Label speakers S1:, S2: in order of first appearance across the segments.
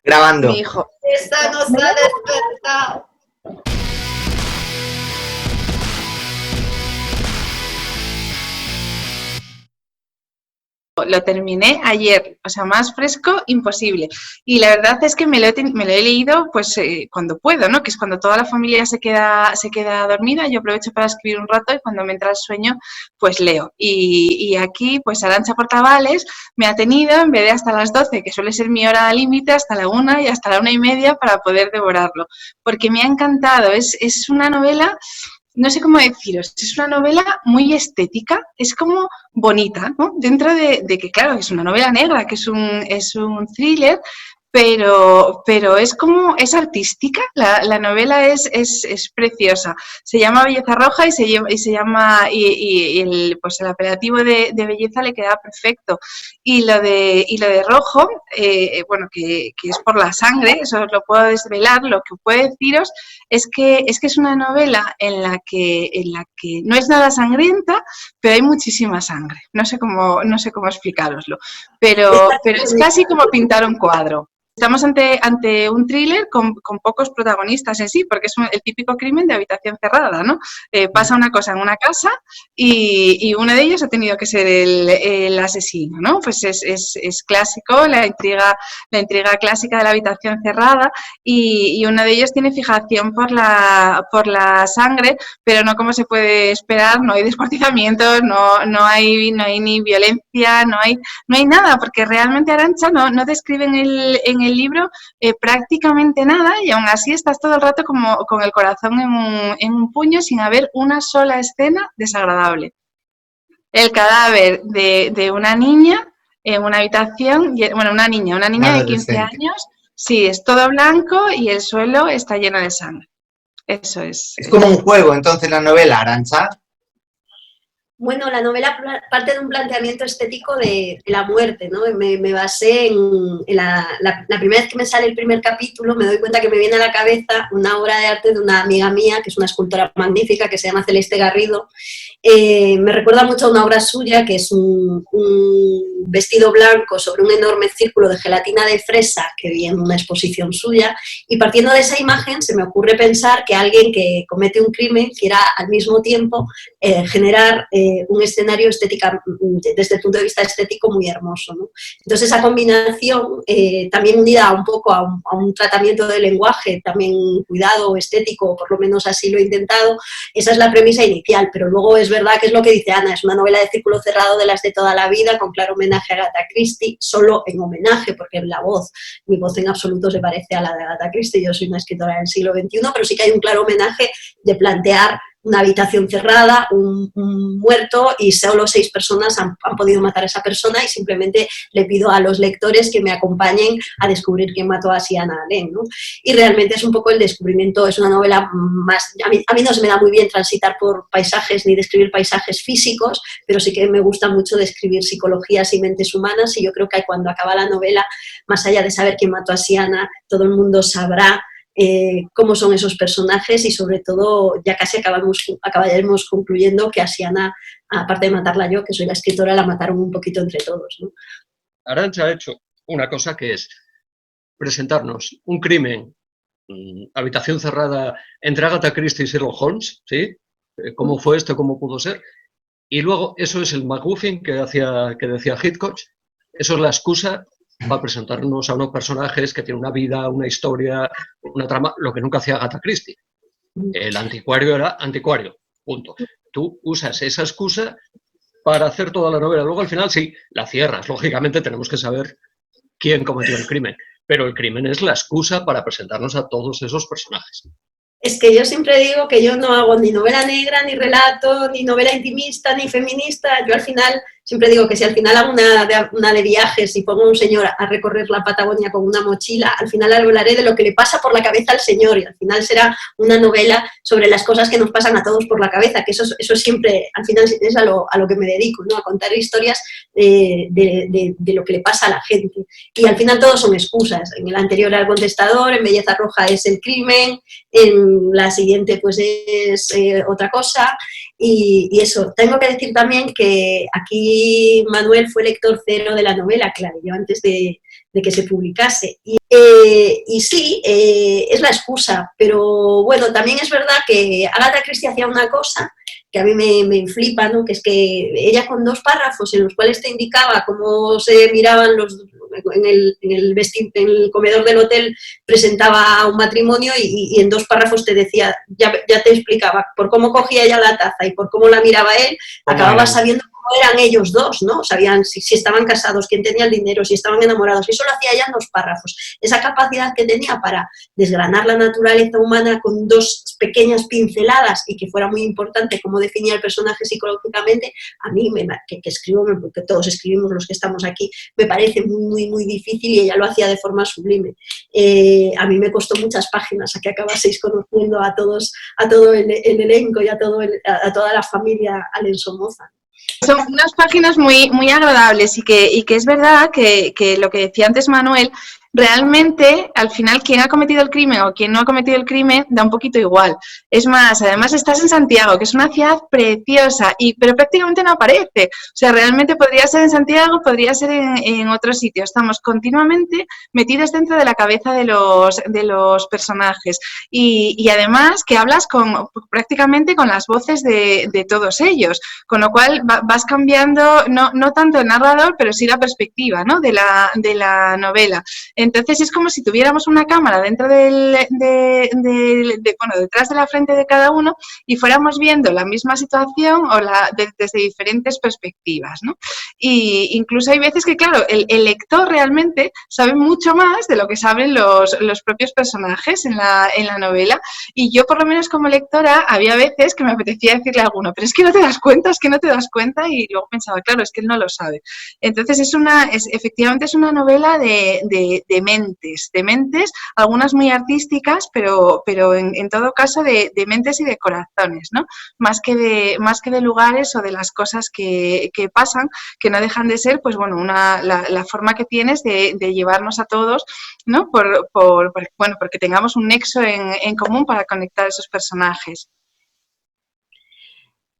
S1: Grabando.
S2: Mi hijo.
S3: Esta nos ha despertado.
S2: Lo terminé ayer, o sea, más fresco imposible. Y la verdad es que me lo he leído pues cuando puedo, ¿no? Que es cuando toda la familia se queda dormida, yo aprovecho para escribir un rato y cuando me entra el sueño, pues leo. Y aquí, pues Arantxa Portavales me ha tenido, en vez de hasta las 12, que suele ser mi hora límite, hasta la 1 y hasta la 1:30 para poder devorarlo. Porque me ha encantado, es una novela... No sé cómo deciros, es una novela muy estética, es como bonita, ¿no? Dentro de que, claro, es una novela negra, que es un thriller, pero es como, es artística, la novela es preciosa. Se llama Belleza Roja y el apelativo de belleza le queda perfecto. Y lo de rojo, bueno, que es por la sangre, eso os lo puedo desvelar, lo que puedo deciros es que es una novela en la que no es nada sangrienta, pero hay muchísima sangre. No sé cómo explicároslo, pero es casi como pintar un cuadro. Estamos ante un thriller con pocos protagonistas en sí, porque es el típico crimen de habitación cerrada, ¿no? Pasa una cosa en una casa y uno de ellos ha tenido que ser el asesino, ¿no? Pues es clásico, la intriga clásica de la habitación cerrada y uno de ellos tiene fijación por la sangre, pero no como se puede esperar, no hay descuartizamientos, no hay ni violencia, no hay nada, porque realmente Arantxa no describe en el libro prácticamente nada y aún así estás todo el rato como con el corazón en un puño sin haber una sola escena desagradable. El cadáver de una niña en una habitación, bueno, una niña de 15 años, sí, es todo blanco y el suelo está lleno de sangre. Eso es.
S1: Es como un juego, entonces, la novela, Arantxa.
S3: Bueno, la novela parte de un planteamiento estético de la muerte, ¿no? Me basé en la primera vez que me sale el primer capítulo, me doy cuenta que me viene a la cabeza una obra de arte de una amiga mía, que es una escultora magnífica, que se llama Celeste Garrido. Me recuerda mucho a una obra suya, que es un vestido blanco sobre un enorme círculo de gelatina de fresa que vi en una exposición suya, y partiendo de esa imagen se me ocurre pensar que alguien que comete un crimen quiera al mismo tiempo generar un escenario estética, desde el punto de vista estético, muy hermoso, ¿no? Entonces esa combinación, también unida un poco a un tratamiento del lenguaje, también cuidado estético, por lo menos así lo he intentado, esa es la premisa inicial, pero luego es verdad que es lo que dice Ana, es una novela de círculo cerrado de las de toda la vida, con claro homenaje a Agatha Christie, solo en homenaje, porque mi voz en absoluto se parece a la de Agatha Christie, yo soy una escritora del siglo XXI, pero sí que hay un claro homenaje de plantear una habitación cerrada, un muerto y solo 6 personas han podido matar a esa persona y simplemente le pido a los lectores que me acompañen a descubrir quién mató a Siana Allen, ¿no? Y realmente es un poco el descubrimiento, es una novela más... A mí no se me da muy bien transitar por paisajes ni describir paisajes físicos, pero sí que me gusta mucho describir psicologías y mentes humanas y yo creo que cuando acaba la novela, más allá de saber quién mató a Siana, todo el mundo sabrá cómo son esos personajes y sobre todo ya casi acabaremos concluyendo que a Siana, aparte de matarla yo, que soy la escritora, la mataron un poquito entre todos, ¿no?
S4: Arantxa ha hecho una cosa que es presentarnos un crimen, habitación cerrada entre Agatha Christie y Sherlock Holmes, ¿sí? ¿Cómo fue esto? ¿Cómo pudo ser? Y luego eso es el MacGuffin que decía Hitchcock, eso es la excusa para presentarnos a unos personajes que tienen una vida, una historia, una trama, lo que nunca hacía Agatha Christie. El anticuario era anticuario, punto. Tú usas esa excusa para hacer toda la novela. Luego al final sí, la cierras. Lógicamente tenemos que saber quién cometió el crimen, pero el crimen es la excusa para presentarnos a todos esos personajes.
S3: Es que yo siempre digo que yo no hago ni novela negra, ni relato, ni novela intimista, ni feminista. Yo al final siempre digo que si al final hago una de viajes y pongo a un señor a recorrer la Patagonia con una mochila, al final hablaré de lo que le pasa por la cabeza al señor y al final será una novela sobre las cosas que nos pasan a todos por la cabeza, que eso siempre, al final es a lo que me dedico, ¿no? A contar historias de lo que le pasa a la gente. Y al final todos son excusas. En el anterior era el contestador, en Belleza Roja es el crimen, en la siguiente pues es otra cosa. Y eso, tengo que decir también que aquí Manuel fue lector cero de la novela, claro, yo antes de que se publicase. Y sí, es la excusa, pero bueno, también es verdad que Agatha Christie hacía una cosa que a mí me flipa, ¿no? Que es que ella con 2 párrafos en los cuales te indicaba cómo se miraban en el comedor del hotel, presentaba un matrimonio y en 2 párrafos te decía, ya te explicaba, por cómo cogía ella la taza y por cómo la miraba él, acababas sabiendo cómo eran ellos dos, ¿no? Sabían si estaban casados, quién tenía el dinero, si estaban enamorados, y eso lo hacía ella en 2 párrafos. Esa capacidad que tenía para desgranar la naturaleza humana con 2 pequeñas pinceladas y que fuera muy importante cómo definía el personaje psicológicamente, a mí, que escribo, porque todos escribimos los que estamos aquí, me parece muy, muy difícil y ella lo hacía de forma sublime. A mí me costó muchas páginas a que acabaseis conociendo a todo el elenco y a toda la familia Allen Somoza.
S2: Son unas páginas muy, muy agradables y que es verdad que lo que decía antes Manuel, realmente al final quien ha cometido el crimen o quien no ha cometido el crimen da un poquito igual. Es más, además estás en Santiago, que es una ciudad preciosa, pero prácticamente no aparece. O sea, realmente podría ser en Santiago, podría ser en otro sitio. Estamos continuamente metidos dentro de la cabeza de los personajes y además que hablas prácticamente con las voces de todos ellos, con lo cual vas cambiando no tanto el narrador, pero sí la perspectiva, ¿no? de la novela. Entonces es como si tuviéramos una cámara dentro detrás de la frente de cada uno y fuéramos viendo la misma situación desde diferentes perspectivas, ¿no? Y incluso hay veces que, claro, el lector realmente sabe mucho más de lo que saben los propios personajes en la novela, y yo por lo menos como lectora había veces que me apetecía decirle a alguno, pero es que no te das cuenta, y luego pensaba, claro, es que él no lo sabe. Entonces efectivamente es una novela de mentes, algunas muy artísticas, pero en todo caso de mentes y de corazones, ¿no? Más que de lugares o de las cosas que pasan, que no dejan de ser, pues bueno, la forma que tienes de llevarnos a todos, ¿no? Porque tengamos un nexo en común para conectar a esos personajes.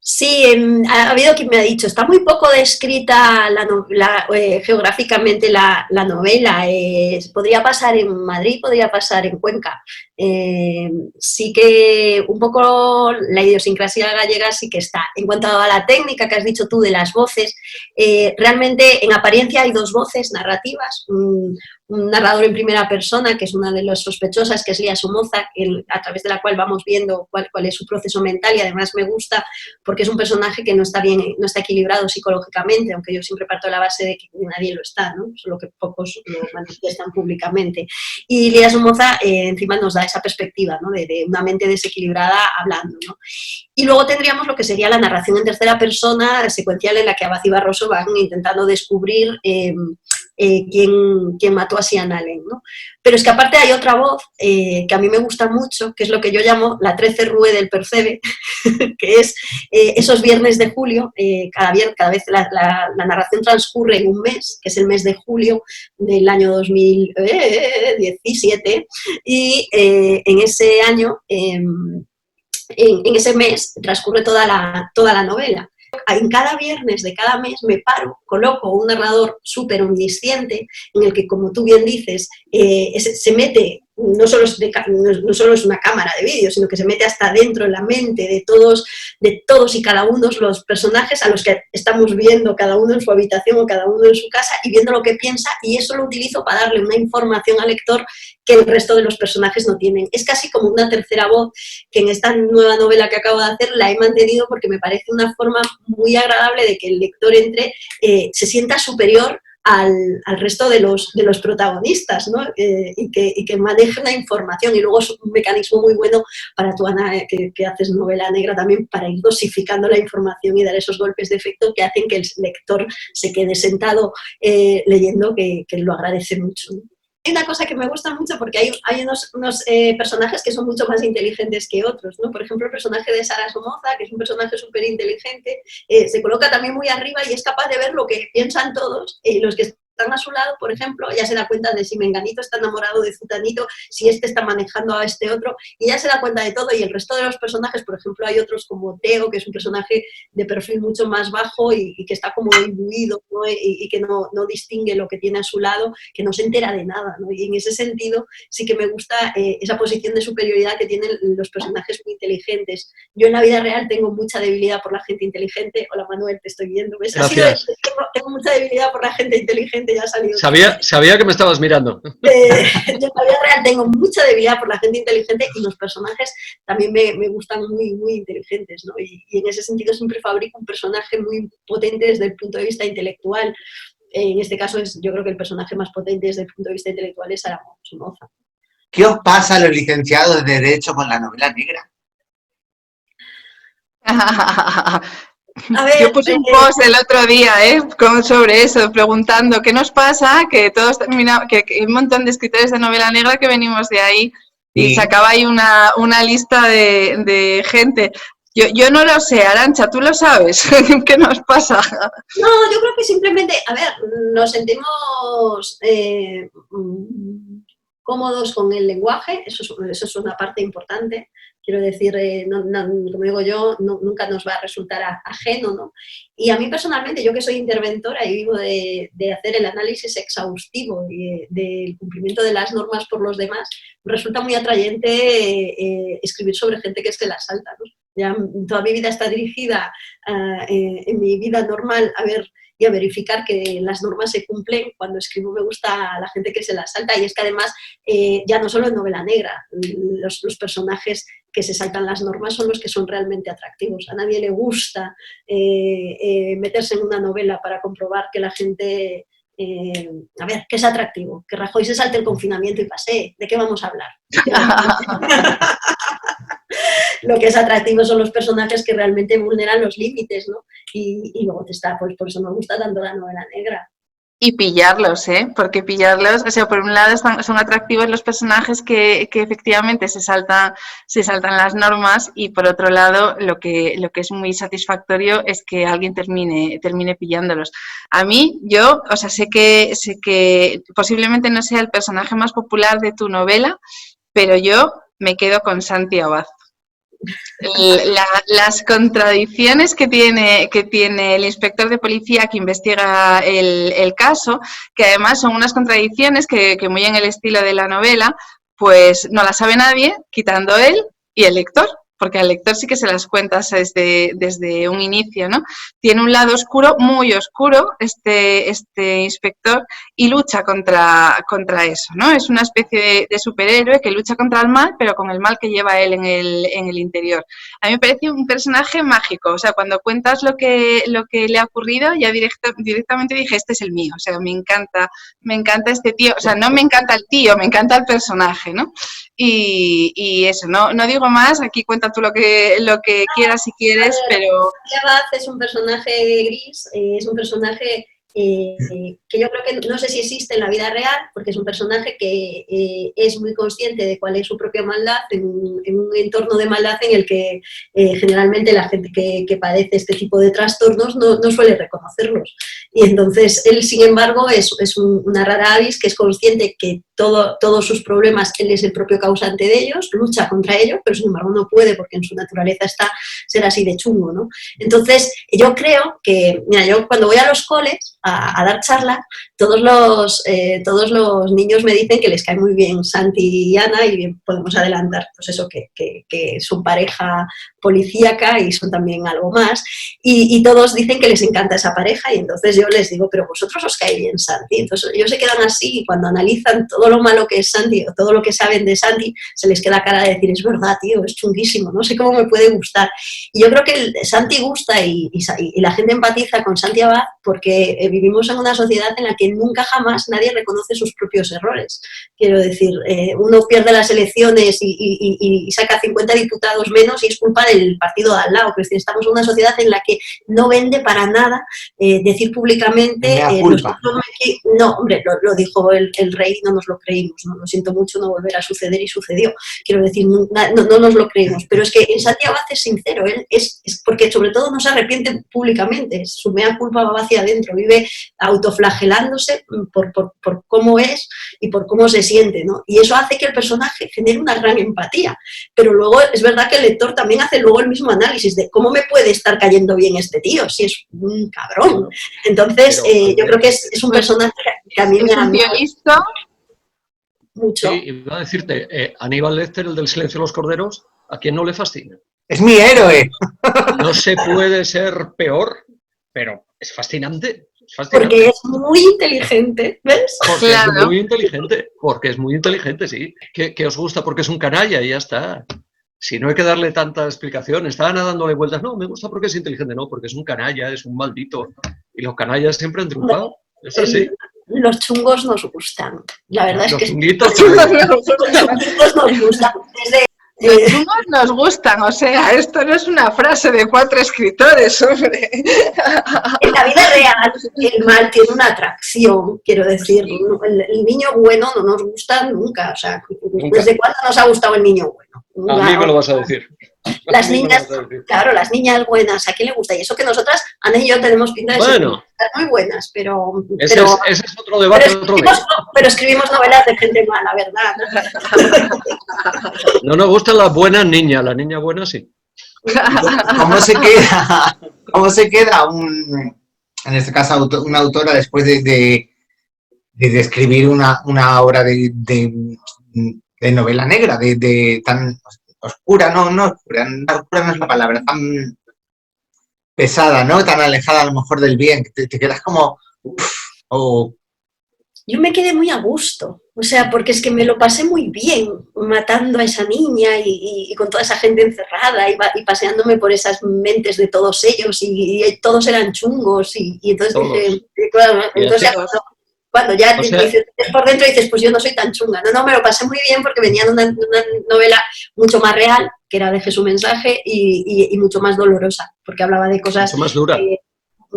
S3: Sí, ha habido quien me ha dicho, está muy poco descrita geográficamente la novela, podría pasar en Madrid, podría pasar en Cuenca. Sí que un poco la idiosincrasia gallega sí que está. En cuanto a la técnica que has dicho tú de las voces, realmente en apariencia hay 2 voces narrativas, un narrador en primera persona, que es una de las sospechosas, que es Lía Somoza, a través de la cual vamos viendo cuál es su proceso mental, y además me gusta porque es un personaje que no está equilibrado psicológicamente, aunque yo siempre parto de la base de que nadie lo está, ¿no? Solo que pocos lo manifiestan públicamente. Y Lía Somoza encima nos da esa perspectiva, ¿no? de una mente desequilibrada hablando, ¿no? Y luego tendríamos lo que sería la narración en tercera persona secuencial, en la que Abad y Barroso van intentando descubrir quién mató a Sian Allen, ¿no? Pero es que aparte hay otra voz que a mí me gusta mucho, que es lo que yo llamo la 13 Rue del Percebe, que es esos viernes de julio, cada vez la narración transcurre en un mes, que es el mes de julio del año 2017, y en ese año, en ese mes, transcurre toda la novela. En cada viernes de cada mes me paro, coloco un narrador súper omnisciente en el que, como tú bien dices, se mete, no solo es una cámara de vídeo, sino que se mete hasta dentro en la mente de todos y cada uno de los personajes a los que estamos viendo, cada uno en su habitación o cada uno en su casa, y viendo lo que piensa, y eso lo utilizo para darle una información al lector que el resto de los personajes no tienen. Es casi como una tercera voz, que en esta nueva novela que acabo de hacer la he mantenido porque me parece una forma muy agradable de que el lector se sienta superior al resto de los protagonistas, ¿no? y que maneje la información. Y luego es un mecanismo muy bueno para tú, Ana, que haces novela negra también, para ir dosificando la información y dar esos golpes de efecto que hacen que el lector se quede sentado leyendo, que lo agradece mucho, ¿no? Hay una cosa que me gusta mucho, porque hay unos personajes que son mucho más inteligentes que otros, ¿no? Por ejemplo, el personaje de Sara Somoza, que es un personaje súper inteligente, se coloca también muy arriba y es capaz de ver lo que piensan todos, los que están a su lado, por ejemplo, ya se da cuenta de si menganito está enamorado de zutanito, si este está manejando a este otro, y ya se da cuenta de todo. Y el resto de los personajes, por ejemplo, hay otros como Teo, que es un personaje de perfil mucho más bajo y que está como imbuido, ¿no? y que no distingue lo que tiene a su lado, que no se entera de nada, ¿no? Y en ese sentido sí que me gusta esa posición de superioridad que tienen los personajes muy inteligentes. Yo en la vida real tengo mucha debilidad por la gente inteligente. Hola Manuel, te estoy viendo. ¿Ves?
S4: Gracias.
S3: Tengo mucha debilidad por la gente inteligente, ya ha salido.
S4: Sabía que me estabas mirando.
S3: Yo en la vida real tengo mucha debilidad por la gente inteligente y los personajes también me gustan muy, muy inteligentes, ¿no? Y en ese sentido siempre fabrico un personaje muy potente desde el punto de vista intelectual. En este caso yo creo que el personaje más potente desde el punto de vista intelectual es Sara Somoza.
S1: ¿Qué os pasa a los licenciados de Derecho con la novela negra?
S3: A ver,
S2: yo puse un post el otro día sobre eso, preguntando qué nos pasa, que todos terminamos, que hay un montón de escritores de novela negra que venimos de ahí, y sacaba ahí una lista de gente. Yo no lo sé, Arantxa, ¿tú lo sabes? ¿Qué nos pasa?
S3: No, yo creo que simplemente, a ver, nos sentimos cómodos con el lenguaje, eso es una parte importante. Quiero decir, como digo yo, nunca nos va a resultar ajeno, ¿no? Y a mí personalmente, yo que soy interventora y vivo de hacer el análisis exhaustivo del cumplimiento de las normas por los demás, me resulta muy atrayente escribir sobre gente que se las salta, ¿no? Ya toda mi vida está dirigida en mi vida normal y a verificar que las normas se cumplen. Cuando escribo me gusta la gente que se las salta, y es que además, ya no solo en novela negra, los personajes que se saltan las normas son los que son realmente atractivos. A nadie le gusta meterse en una novela para comprobar que la gente, que es atractivo, que Rajoy se salte el confinamiento y pasee. ¿De qué vamos a hablar? Lo que es atractivo son los personajes que realmente vulneran los límites, ¿no? Y luego pues por eso me gusta tanto la novela negra.
S2: Y pillarlos, porque pillarlos, o sea, por un lado son atractivos los personajes que efectivamente se saltan las normas, y por otro lado lo que es muy satisfactorio es que alguien termine pillándolos. A mí, o sea, sé que posiblemente no sea el personaje más popular de tu novela, pero yo me quedo con Santi Abad. Las contradicciones que tiene el inspector de policía que investiga el caso, que además son unas contradicciones que muy en el estilo de la novela, pues no las sabe nadie, quitando él y el lector, porque al lector sí que se las cuentas desde un inicio, ¿no? Tiene un lado oscuro, muy oscuro, este inspector, y lucha contra eso, ¿no? Es una especie de superhéroe que lucha contra el mal, pero con el mal que lleva él en el interior. A mí me parece un personaje mágico, o sea, cuando cuentas lo que le ha ocurrido, ya directamente dije, este es el mío, o sea, me encanta este tío, o sea, no me encanta el tío, me encanta el personaje, ¿no? Y eso, no digo más, aquí cuenta tú lo que quieras si quieres, pero...
S3: Abad es un personaje gris, es un personaje que yo creo que no sé si existe en la vida real, porque es un personaje que es muy consciente de cuál es su propia maldad en un entorno de maldad en el que generalmente la gente que padece este tipo de trastornos no suele reconocerlos. Y entonces él, sin embargo, es una rara avis que es consciente que todos sus problemas él es el propio causante de ellos, lucha contra ellos, pero sin embargo no puede porque en su naturaleza está ser así de chungo, ¿no? Entonces yo creo que, mira, yo cuando voy a los coles a dar charlas, todos los niños me dicen que les cae muy bien Santi y Ana, y bien podemos adelantar pues eso, que son pareja policíaca y son también algo más, y todos dicen que les encanta esa pareja, y entonces yo les digo, pero vosotros os cae bien Santi. Entonces ellos se quedan así, y cuando analizan todo lo malo que es Santi o todo lo que saben de Santi, se les queda cara de decir, es verdad, tío, es chunguísimo, no sé cómo me puede gustar. Y yo creo que Santi gusta y la gente empatiza con Santi Abad porque vivimos en una sociedad en la que nunca jamás nadie reconoce sus propios errores. Quiero decir, uno pierde las elecciones y saca 50 diputados menos y es culpa del partido de al lado. Es decir, estamos en una sociedad en la que no vende para nada decir públicamente... no, hombre, lo dijo el rey, no nos lo creímos, ¿no? Lo siento mucho, no volverá a suceder y sucedió. Quiero decir, no nos lo creímos. Pero es que en Santi Abad es sincero, él es porque sobre todo no se arrepiente públicamente, su mea culpa va hacia adentro, vive siempre autoflagelándose por cómo es y por cómo se siente, ¿no? Y eso hace que el personaje genere una gran empatía. Pero luego es verdad que el lector también hace luego el mismo análisis de cómo me puede estar cayendo bien este tío, si es un cabrón. Entonces, yo creo que es un personaje que a mí me ha...
S2: un tío listo.
S3: Mucho.
S4: Sí, iba a decirte, Aníbal Lecter, el del Silencio de los Corderos, ¿a quién no le fascina?
S1: Es mi héroe.
S4: No se puede ser peor, pero es fascinante. Es fascinante.
S3: Porque es muy inteligente, ¿ves?
S4: Porque
S2: Claro.
S4: es muy inteligente, porque es muy inteligente, sí. Que os gusta porque es un canalla y ya está. Si no hay que darle tanta explicación, estaban dándole vueltas, no, me gusta porque es inteligente, no, porque es un canalla, es un maldito. Y los canallas siempre han triunfado. Es así.
S3: Los chungos nos gustan. La verdad es
S4: Los
S3: que
S4: chunguitos,
S3: los chungos nos gustan.
S2: Los chungos nos gustan, o sea, esto no es una frase de 4 escritores, hombre.
S3: En la vida real, el mal tiene una atracción, quiero decir. El niño bueno no nos gusta nunca. O sea,
S4: Nunca.
S3: ¿desde cuándo nos ha gustado el niño bueno?
S4: A mí me lo vas a decir.
S3: Las
S4: A mí me lo
S3: niñas,
S4: vas a decir.
S3: claro, las niñas buenas, ¿a quién le gusta? Y eso que nosotras, Ana y yo, tenemos pinta de ser
S4: Bueno.
S3: muy buenas, pero
S4: Ese es otro debate, otro día.
S3: pero escribimos novelas de gente mala, ¿verdad?
S4: No nos gustan las buenas niñas, las niñas buenas sí.
S1: ¿Cómo se queda en este caso, una autora después de escribir una obra de novela negra, de tan oscura, no oscura no es la palabra, tan pesada, ¿no? Tan alejada a lo mejor del bien, que te quedas como...
S3: Yo me quedé muy a gusto, o sea, porque es que me lo pasé muy bien matando a esa niña y con toda esa gente encerrada y paseándome por esas mentes de todos ellos y todos eran chungos y entonces dije, claro, entonces cuando ya dices por dentro dices, pues yo no soy tan chunga. No, me lo pasé muy bien porque venía de una novela mucho más real, que era Deje su mensaje, y mucho más dolorosa, porque hablaba de cosas...
S4: Mucho más dura.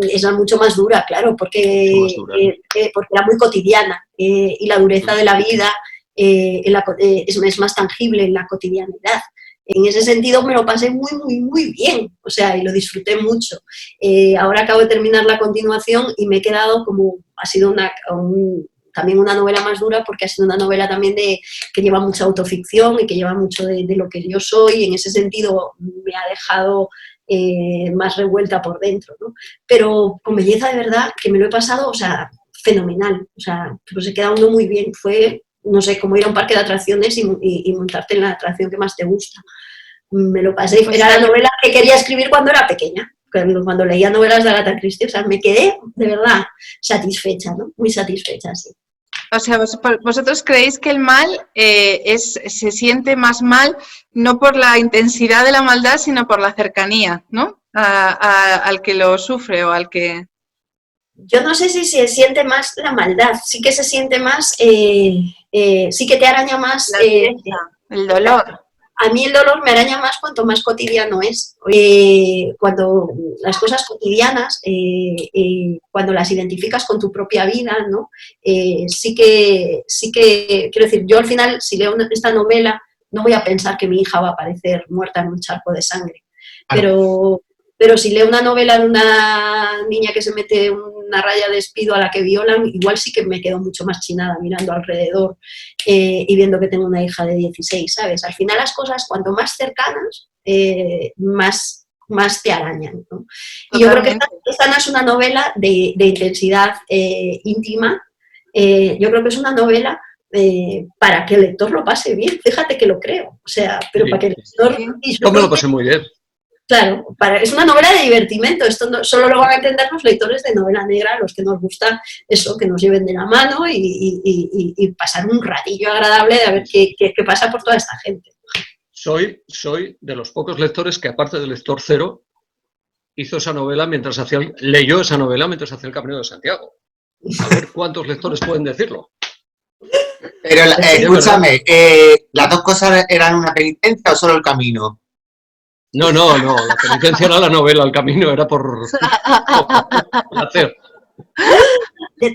S3: Era mucho más dura, claro, porque era muy cotidiana y la dureza de la vida es más tangible en la cotidianidad. En ese sentido me lo pasé muy, muy, muy bien, o sea, y lo disfruté mucho. Ahora acabo de terminar la continuación y me he quedado como, ha sido también una novela más dura porque ha sido una novela también que lleva mucha autoficción y que lleva mucho de lo que yo soy, y en ese sentido me ha dejado más revuelta por dentro, ¿no? Pero con belleza de verdad que me lo he pasado, o sea, fenomenal, o sea, pues se queda uno muy bien, fue, no sé, como ir a un parque de atracciones y montarte en la atracción que más te gusta. Me lo pasé, era la novela que quería escribir cuando era pequeña, cuando leía novelas de Agatha Christie, o sea, me quedé de verdad satisfecha, ¿no? Muy satisfecha, sí.
S2: O sea, vosotros creéis que el mal se siente más mal no por la intensidad de la maldad, sino por la cercanía, ¿no? Al que lo sufre o al que...
S3: Yo no sé si se siente más la maldad, sí que se siente más, sí que te araña más...
S2: el dolor.
S3: A mí el dolor me araña más cuanto más cotidiano es. Cuando las cosas cotidianas, cuando las identificas con tu propia vida, ¿no? Sí que, quiero decir, yo al final, si leo esta novela, no voy a pensar que mi hija va a aparecer muerta en un charco de sangre. Pero si leo una novela de una niña que se mete una raya de despido a la que violan, igual sí que me quedo mucho más chinada mirando alrededor y viendo que tengo una hija de 16, ¿sabes? Al final las cosas, cuanto más cercanas, más te arañan, ¿no? Y yo creo que esta no es una novela de intensidad íntima, yo creo que es una novela para que el lector lo pase bien, fíjate que lo creo, o sea, pero para que el lector...
S4: Yo me lo pasé muy bien.
S3: Claro, es una novela de divertimento, esto solo lo van a entender los lectores de novela negra, los que nos gusta eso, que nos lleven de la mano y pasar un ratillo agradable de a ver qué pasa por toda esta gente.
S4: Soy de los pocos lectores que, aparte del lector cero, leyó esa novela mientras hacía el Camino de Santiago. A ver cuántos lectores pueden decirlo.
S1: Pero escúchame, ¿las dos cosas eran una penitencia o solo el camino?
S4: No, la penitencia era la novela, el camino era por placer.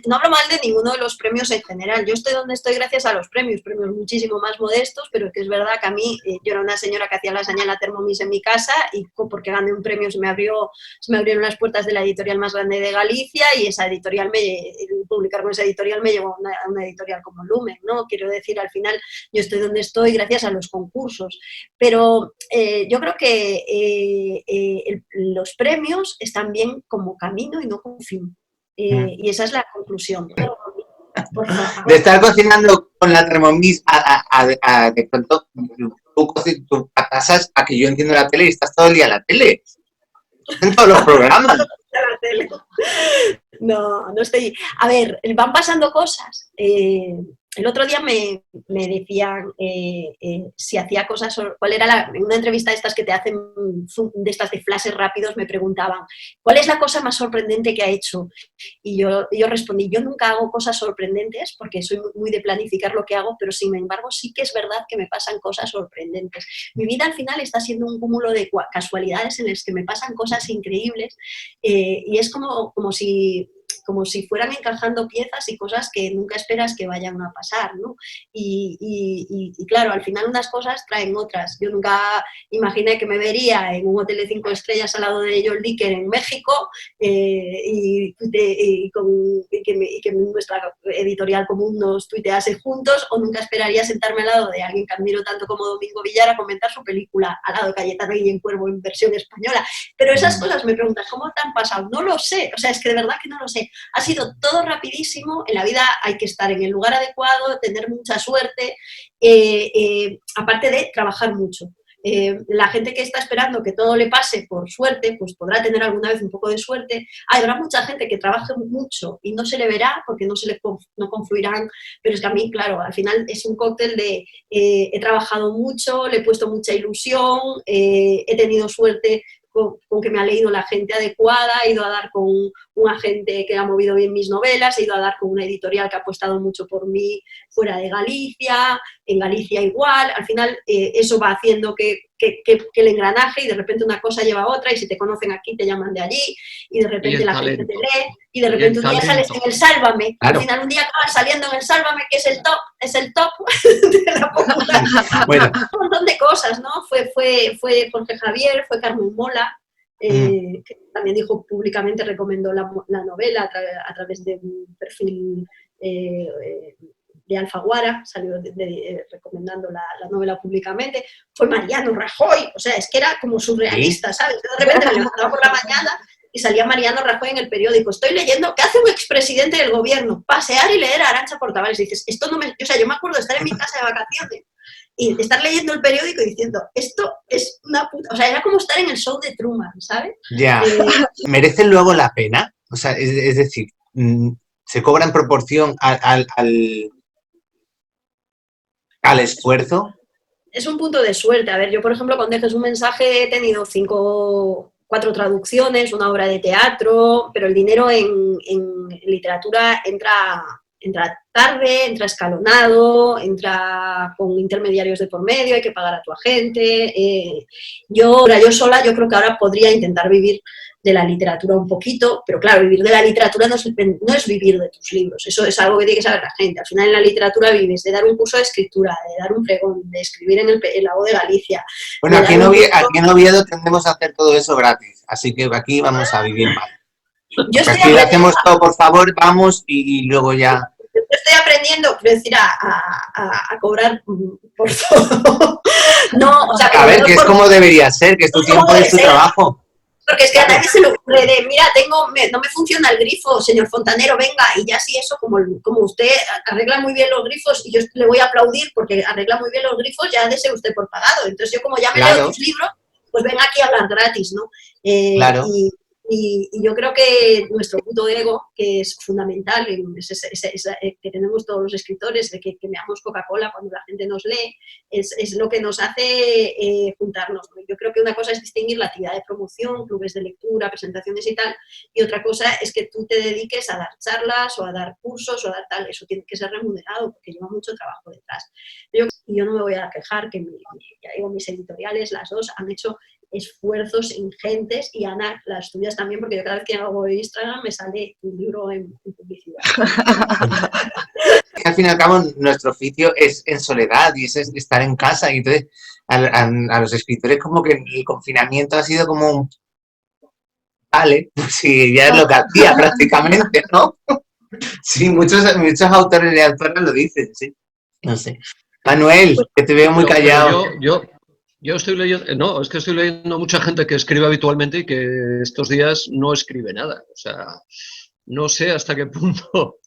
S3: No hablo mal de ninguno de los premios en general. Yo estoy donde estoy gracias a los premios muchísimo más modestos, pero que es verdad que a mí, yo era una señora que hacía lasaña en la Thermomix en mi casa y porque gané un premio se me abrieron las puertas de la editorial más grande de Galicia y esa editorial publicar con esa editorial me llevó a una editorial como Lumen, ¿no? Quiero decir, al final yo estoy donde estoy gracias a los concursos, pero yo creo que los premios están bien como camino y no como fin. Y esa es la conclusión. Por favor.
S1: De estar cocinando con la Thermomix a de pronto tú pasas a que yo entiendo la tele y estás todo el día en la tele. En todos los programas.
S3: No, no estoy... A ver, van pasando cosas. El otro día me decían si hacía cosas, cuál era en una entrevista de estas que te hacen, de estas de flashes rápidos, me preguntaban, ¿cuál es la cosa más sorprendente que ha hecho? Y yo respondí, yo nunca hago cosas sorprendentes porque soy muy de planificar lo que hago, pero sin embargo sí que es verdad que me pasan cosas sorprendentes. Mi vida al final está siendo un cúmulo de casualidades en las que me pasan cosas increíbles y es como si fueran encajando piezas y cosas que nunca esperas que vayan a pasar, ¿no? Y claro, al final unas cosas traen otras. Yo nunca imaginé que me vería en un hotel de 5 estrellas al lado de John Licker en México y que nuestra editorial común nos tuitease juntos, o nunca esperaría sentarme al lado de alguien que admiro tanto como Domingo Villar a comentar su película al lado de Cayetano Guillén Cuervo en versión española. Pero esas cosas me preguntas, ¿cómo te han pasado? No lo sé, o sea, es que de verdad que no lo sé. Ha sido todo rapidísimo, en la vida hay que estar en el lugar adecuado, tener mucha suerte, aparte de trabajar mucho. La gente que está esperando que todo le pase por suerte, pues podrá tener alguna vez un poco de suerte. Habrá mucha gente que trabaje mucho y no se le verá porque no confluirán, pero es que a mí, claro, al final es un cóctel de he trabajado mucho, le he puesto mucha ilusión, he tenido suerte con que me ha leído la gente adecuada, he ido a dar con un agente que ha movido bien mis novelas, he ido a dar con una editorial que ha apostado mucho por mí fuera de Galicia, en Galicia igual, al final eso va haciendo que el engranaje y de repente una cosa lleva a otra y si te conocen aquí te llaman de allí y de repente la gente te lee y de repente un día sales en el Sálvame, claro. Al final un día acabas saliendo en el Sálvame que es el top de la popular. Bueno. Un montón de cosas, ¿no? Fue Jorge Javier, fue Carmen Mola, que también dijo públicamente, recomendó la novela a través de un perfil de Alfaguara, salió recomendando la novela públicamente. Fue Mariano Rajoy, o sea, es que era como surrealista, ¿sabes? De repente me levantaba por la mañana y salía Mariano Rajoy en el periódico. Estoy leyendo, ¿qué hace un expresidente del gobierno? Pasear y leer a Arantxa Portavales. Y dices, esto no me... O sea, yo me acuerdo de estar en mi casa de vacaciones y estar leyendo el periódico y diciendo, esto es una puta... O sea, era como estar en el show de Truman, ¿sabes?
S1: Ya. ¿Merecen luego la pena? O sea, es decir, ¿se cobra en proporción al esfuerzo?
S3: Es un punto de suerte. A ver, yo, por ejemplo, con Dejes un mensaje he tenido 4 traducciones, una obra de teatro, pero el dinero en literatura entra tarde, entra escalonado, entra con intermediarios de por medio, hay que pagar a tu agente. Yo sola, yo creo que ahora podría intentar vivir de la literatura un poquito, pero claro, vivir de la literatura no es vivir de tus libros, eso es algo que tiene que saber la gente. Al final en la literatura vives de dar un curso de escritura, de dar un pregón, de escribir en La Voz de Galicia.
S1: Bueno, aquí en Oviedo tendemos a hacer todo eso gratis, así que aquí vamos a vivir mal. Aquí lo hacemos todo, por favor, vamos y luego ya...
S3: Estoy aprendiendo, quiero decir, a cobrar por todo. No, o sea,
S1: a ver, que es como debería ser, que es tu tiempo, es tu trabajo.
S3: Porque es que a nadie se le ocurre de, mira, no me funciona el grifo, señor fontanero, venga, y ya sí eso, como usted arregla muy bien los grifos, y yo le voy a aplaudir porque arregla muy bien los grifos, ya dese usted por pagado. Entonces yo como ya me leo tus libros, pues venga aquí a hablar gratis, ¿no?
S1: Claro.
S3: Y yo creo que nuestro puto ego, que es fundamental, que tenemos todos los escritores, de que veamos Coca-Cola cuando la gente nos lee, es lo que nos hace juntarnos, ¿no? Yo creo que una cosa es distinguir la actividad de promoción, clubes de lectura, presentaciones y tal, y otra cosa es que tú te dediques a dar charlas o a dar cursos o a dar tal. Eso tiene que ser remunerado porque lleva mucho trabajo detrás. Yo no me voy a quejar que ya digo, mis editoriales, las dos, han hecho esfuerzos ingentes, y Ana, las tuyas también, porque yo cada vez que hago Instagram me sale un libro en publicidad.
S1: Al fin y al cabo, nuestro oficio es en soledad y es estar en casa, y entonces a los escritores como que el confinamiento ha sido como un... Vale, pues sí, ya es lo que hacía prácticamente, ¿no? Sí, muchos autores y autoras lo dicen, sí. No sé. Manuel, que te veo muy callado.
S4: Yo estoy leyendo, no, es que estoy leyendo mucha gente que escribe habitualmente y que estos días no escribe nada. O sea, no sé hasta qué punto.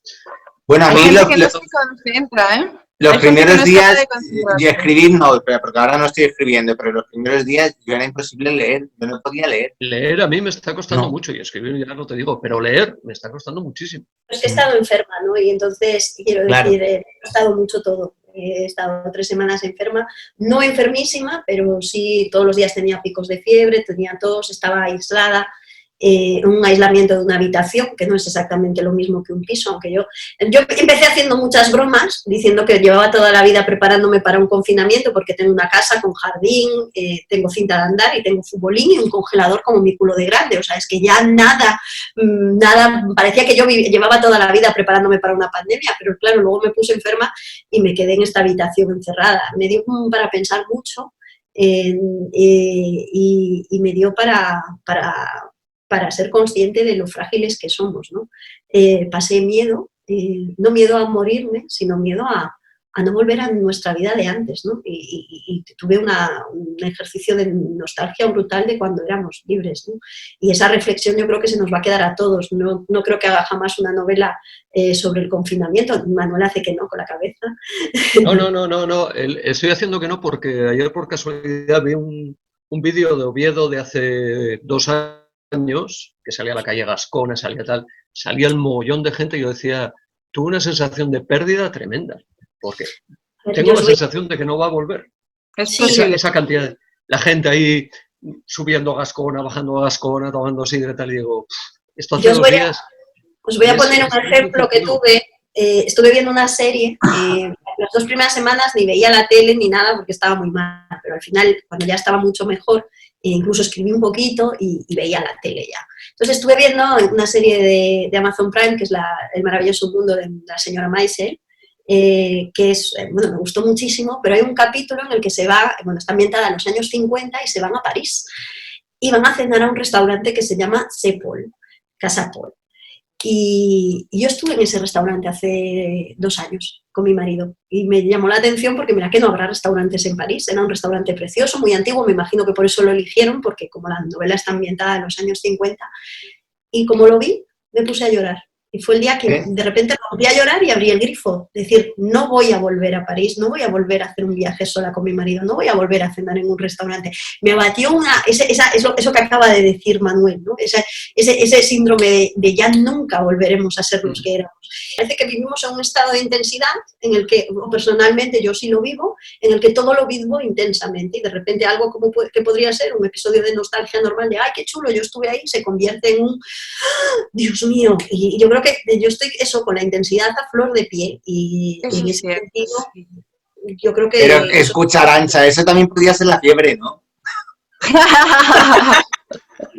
S1: Bueno, a
S2: Hay
S1: mí
S2: gente que no se concentra, ¿eh?
S1: los
S2: Hay gente que
S1: primeros
S2: no es
S1: días,
S2: capaz de concentrarse.
S1: y escribir no, porque ahora no estoy escribiendo, pero los primeros días yo era imposible leer, yo no podía leer.
S4: Leer a mí me está costando
S1: No.
S4: mucho, y escribir ya no te digo, pero leer me está costando muchísimo.
S3: Es que he estado enferma, ¿no? Y entonces, quiero decir, he estado mucho todo. He estado 3 semanas enferma, no enfermísima, pero sí todos los días tenía picos de fiebre, tenía tos, estaba aislada, un aislamiento de una habitación, que no es exactamente lo mismo que un piso, aunque yo empecé haciendo muchas bromas, diciendo que llevaba toda la vida preparándome para un confinamiento, porque tengo una casa con jardín, tengo cinta de andar y tengo futbolín y un congelador como mi culo de grande, o sea, es que ya nada, parecía que yo llevaba toda la vida preparándome para una pandemia, pero claro, luego me puse enferma y me quedé en esta habitación encerrada. Me dio para pensar mucho, y me dio para ser consciente de lo frágiles que somos, ¿no? Pasé miedo, no miedo a morirme, sino miedo a no volver a nuestra vida de antes, ¿no? Y tuve un ejercicio de nostalgia brutal de cuando éramos libres, ¿no? Y esa reflexión yo creo que se nos va a quedar a todos. No creo que haga jamás una novela sobre el confinamiento. Manuel hace que no con la cabeza.
S4: No. Estoy haciendo que no porque ayer por casualidad vi un vídeo de Oviedo de hace 2 años, que salía a la calle Gascona, salía el mogollón de gente, y yo decía, tuve una sensación de pérdida tremenda, porque tengo la sensación de que no va a volver. Esa cantidad, la gente ahí subiendo a Gascona, bajando a Gascona, tomando sidra, tal, y digo, esto hace 2 días...
S3: Os voy a poner un ejemplo que tuve. Estuve viendo una serie, las 2 primeras semanas ni veía la tele ni nada porque estaba muy mal, pero al final, cuando ya estaba mucho mejor, incluso escribí un poquito y veía la tele ya. Entonces estuve viendo una serie de Amazon Prime, que es El maravilloso mundo de la señora Maisel, que es, bueno, me gustó muchísimo, pero hay un capítulo en el que se va, bueno, está ambientada en los años 50 y se van a París. Y van a cenar a un restaurante que se llama Sepol, Casa Paul. Y yo estuve en ese restaurante hace 2 años con mi marido y me llamó la atención porque mira que no habrá restaurantes en París, era un restaurante precioso, muy antiguo, me imagino que por eso lo eligieron, porque como la novela está ambientada en los años 50, y como lo vi, me puse a llorar. Y fue el día que de repente rompí a llorar y abrí el grifo. Decir, no voy a volver a París, no voy a volver a hacer un viaje sola con mi marido, no voy a volver a cenar en un restaurante. Me abatió eso que acaba de decir Manuel, ¿no? Ese síndrome de ya nunca volveremos a ser los que éramos. Parece que vivimos en un estado de intensidad en el que, personalmente, yo sí lo vivo, en el que todo lo vivo intensamente y de repente algo que podría ser un episodio de nostalgia normal de ¡ay, qué chulo, yo estuve ahí!, se convierte en un ¡ah, Dios mío! Y yo creo que yo estoy con la intensidad a flor de piel y en ese sentido yo creo que...
S1: Pero escucha, Arantxa, eso también podía ser la fiebre, ¿no?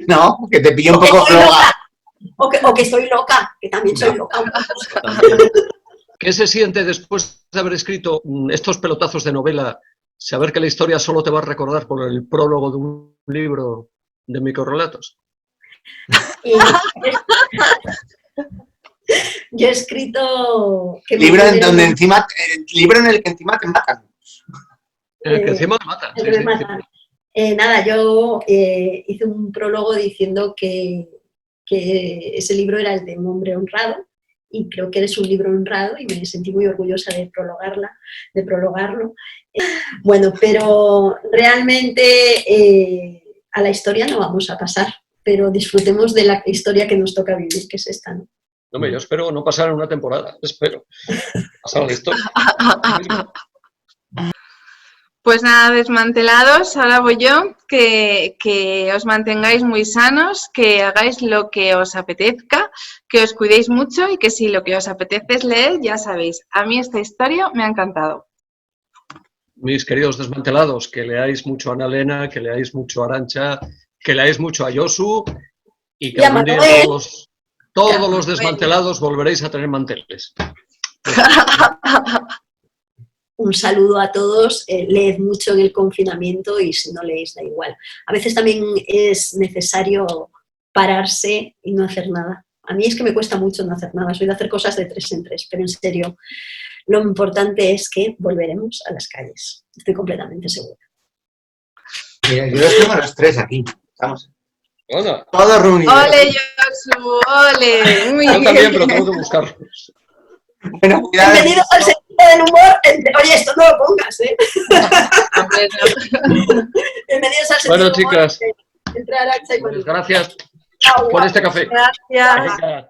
S1: No, que te pille un poco floja.
S3: O que soy loca, que también soy loca.
S4: ¿Qué se siente después de haber escrito estos pelotazos de novela, saber que la historia solo te va a recordar por el prólogo de un libro de microrelatos?
S3: Yo he escrito...
S1: Libro en el que encima te matan.
S4: En el que encima te matan. Sí,
S3: me matan. Nada, yo hice un prólogo diciendo que ese libro era el de un hombre honrado, y creo que eres un libro honrado y me sentí muy orgullosa de prologarlo. Bueno, pero realmente a la historia no vamos a pasar, pero disfrutemos de la historia que nos toca vivir, que es esta, ¿no?
S4: No, yo espero no pasar en una temporada, espero pasar la historia.
S2: Pues nada, desmantelados, ahora voy yo, que os mantengáis muy sanos, que hagáis lo que os apetezca, que os cuidéis mucho y que si lo que os apetece es leer, ya sabéis, a mí esta historia me ha encantado.
S4: mis queridos desmantelados, que leáis mucho a Ana Elena, que leáis mucho a Arantxa, que leáis mucho a Josu y que algún día todos los desmantelados volveréis a tener manteles.
S3: Un saludo a todos, leed mucho en el confinamiento y si no leéis da igual. A veces también es necesario pararse y no hacer nada. A mí es que me cuesta mucho no hacer nada, soy de hacer cosas de 3 en 3, pero en serio, lo importante es que volveremos a las calles. Estoy completamente segura.
S1: Mira, yo los tengo a los 3 aquí. Estamos
S4: Hola.
S1: todos reunidos.
S2: ¡Ole, Josu! ¡Ole! Muy
S4: Yo
S2: bien.
S4: también, pero tengo que buscarlos.
S1: Bueno, cuidado.
S3: Bienvenido al sentido del humor. Oye, esto no lo pongas, ¿eh? Bienvenidos al sentido
S4: Bueno,
S3: del humor.
S4: chicas,
S3: Entre Arantxa y
S4: pues
S3: María.
S4: gracias
S3: Chao,
S4: por este café.
S2: Gracias.
S4: Venga.